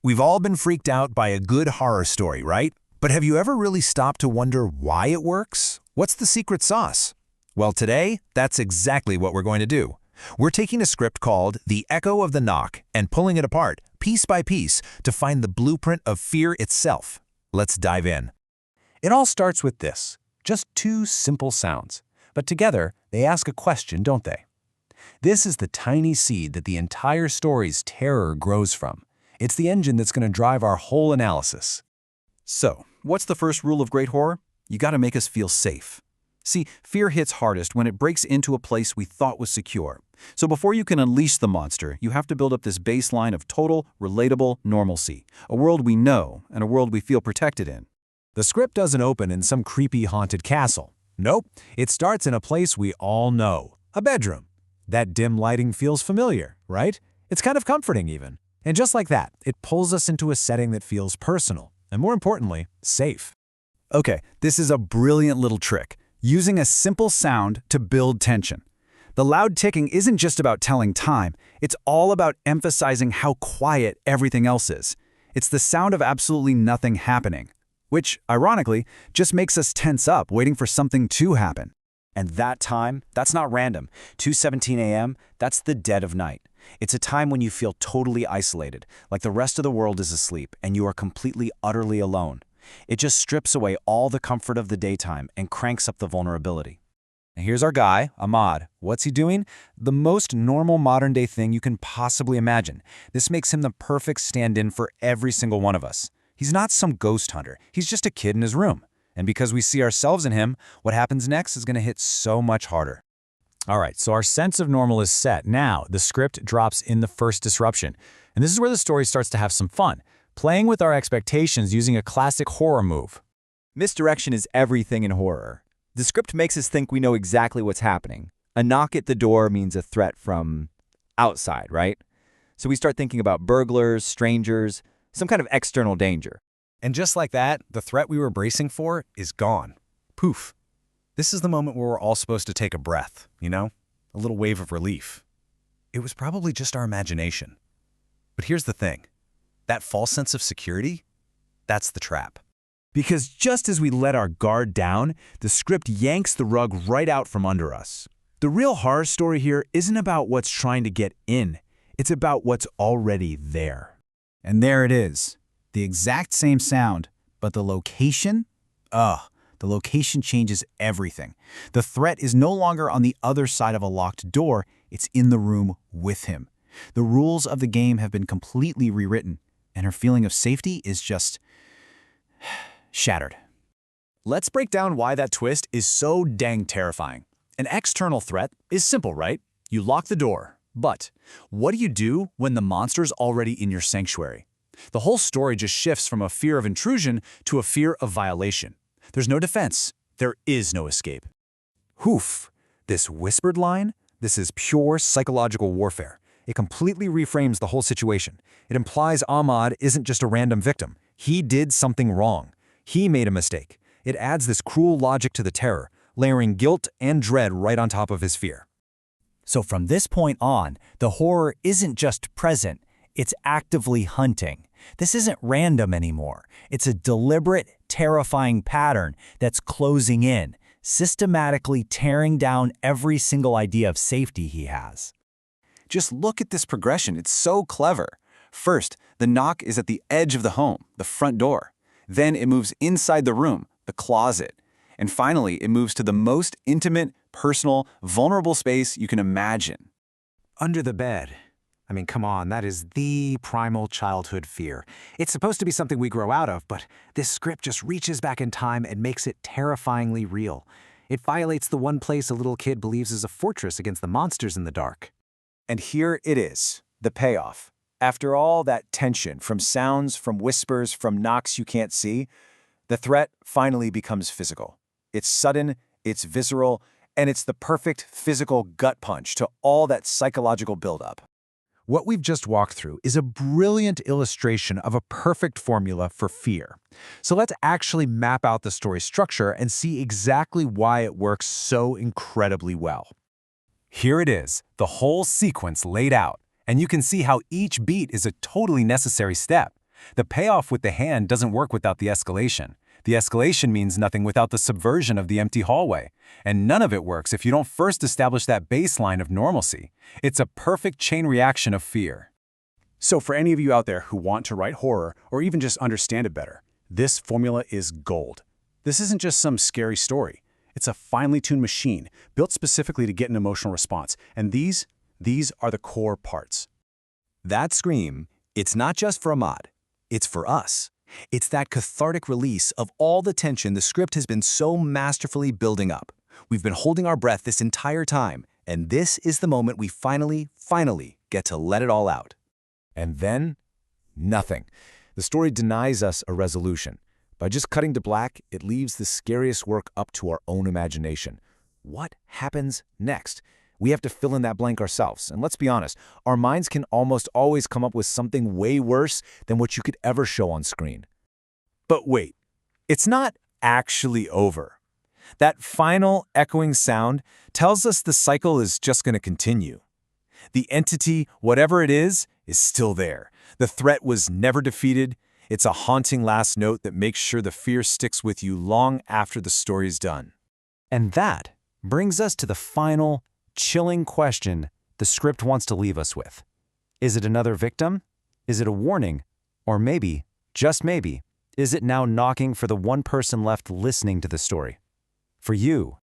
We've all been freaked out by a good horror story, right? But have you ever really stopped to wonder why it works? What's the secret sauce? Well, today, that's exactly what we're going to do. We're taking a script called The Echo of the Knock and pulling it apart, piece by piece, to find the blueprint of fear itself. Let's dive in. It all starts with this, just two simple sounds. But together, they ask a question, don't they? This is the tiny seed that the entire story's terror grows from. It's the engine that's going to drive our whole analysis. So, what's the first rule of great horror? You gotta make us feel safe. See, fear hits hardest when it breaks into a place we thought was secure. So before you can unleash the monster, you have to build up this baseline of total, relatable normalcy. A world we know, and a world we feel protected in. The script doesn't open in some creepy haunted castle. Nope, it starts in a place we all know, a bedroom. That dim lighting feels familiar, right? It's kind of comforting even. And just like that, it pulls us into a setting that feels personal, and more importantly, safe. Okay, this is a brilliant little trick, using a simple sound to build tension. The loud ticking isn't just about telling time, it's all about emphasizing how quiet everything else is. It's the sound of absolutely nothing happening, which, ironically, just makes us tense up waiting for something to happen. And that time, that's not random. 2:17 a.m., that's the dead of night. It's a time when you feel totally isolated, like the rest of the world is asleep and you are completely, utterly alone. It just strips away all the comfort of the daytime and cranks up the vulnerability. And here's our guy, Ahmad. What's he doing? The most normal modern-day thing you can possibly imagine. This makes him the perfect stand-in for every single one of us. He's not some ghost hunter. He's just a kid in his room. And because we see ourselves in him, what happens next is going to hit so much harder. All right, so our sense of normal is set. Now, the script drops in the first disruption. And this is where the story starts to have some fun, playing with our expectations using a classic horror move. Misdirection is everything in horror. The script makes us think we know exactly what's happening. A knock at the door means a threat from outside, right? So we start thinking about burglars, strangers, some kind of external danger. And just like that, the threat we were bracing for is gone. Poof. This is the moment where we're all supposed to take a breath, you know? A little wave of relief. It was probably just our imagination. But here's the thing. That false sense of security, that's the trap. Because just as we let our guard down, the script yanks the rug right out from under us. The real horror story here isn't about what's trying to get in. It's about what's already there. And there it is. The exact same sound, but the location? The location changes everything. The threat is no longer on the other side of a locked door, it's in the room with him. The rules of the game have been completely rewritten, and her feeling of safety is just shattered. Let's break down why that twist is so dang terrifying. An external threat is simple, right? You lock the door. But what do you do when the monster's already in your sanctuary? The whole story just shifts from a fear of intrusion to a fear of violation. There's no defense. There is no escape. Hoof. This whispered line, this is pure psychological warfare. It completely reframes the whole situation. It implies Ahmad isn't just a random victim. He did something wrong. He made a mistake. It adds this cruel logic to the terror, layering guilt and dread right on top of his fear. So from this point on, the horror isn't just present, it's actively hunting. This isn't random anymore. It's a deliberate, terrifying pattern that's closing in, systematically tearing down every single idea of safety he has. Just look at this progression. It's so clever. First, the knock is at the edge of the home, the front door. Then it moves inside the room, the closet. And finally, it moves to the most intimate, personal, vulnerable space you can imagine. Under the bed. I mean, come on, that is the primal childhood fear. It's supposed to be something we grow out of, but this script just reaches back in time and makes it terrifyingly real. It violates the one place a little kid believes is a fortress against the monsters in the dark. And here it is, the payoff. After all that tension, from sounds, from whispers, from knocks you can't see, the threat finally becomes physical. It's sudden, it's visceral, and it's the perfect physical gut punch to all that psychological buildup. What we've just walked through is a brilliant illustration of a perfect formula for fear. So let's actually map out the story structure and see exactly why it works so incredibly well. Here it is, the whole sequence laid out, and you can see how each beat is a totally necessary step. The payoff with the hand doesn't work without the escalation. The escalation means nothing without the subversion of the empty hallway. And none of it works if you don't first establish that baseline of normalcy. It's a perfect chain reaction of fear. So for any of you out there who want to write horror or even just understand it better, this formula is gold. This isn't just some scary story. It's a finely tuned machine built specifically to get an emotional response. And these are the core parts. That scream, it's not just for Ahmad. It's for us. It's that cathartic release of all the tension the script has been so masterfully building up. We've been holding our breath this entire time, and this is the moment we finally get to let it all out. And then, nothing. The story denies us a resolution. By just cutting to black, it leaves the scariest work up to our own imagination. What happens next? We have to fill in that blank ourselves. And let's be honest, our minds can almost always come up with something way worse than what you could ever show on screen. But wait, it's not actually over. That final echoing sound tells us the cycle is just going to continue. The entity, whatever it is still there. The threat was never defeated. It's a haunting last note that makes sure the fear sticks with you long after the story is done. And that brings us to the final, chilling question the script wants to leave us with. Is it another victim? Is it a warning? Or maybe, just maybe, is it now knocking for the one person left listening to the story? For you,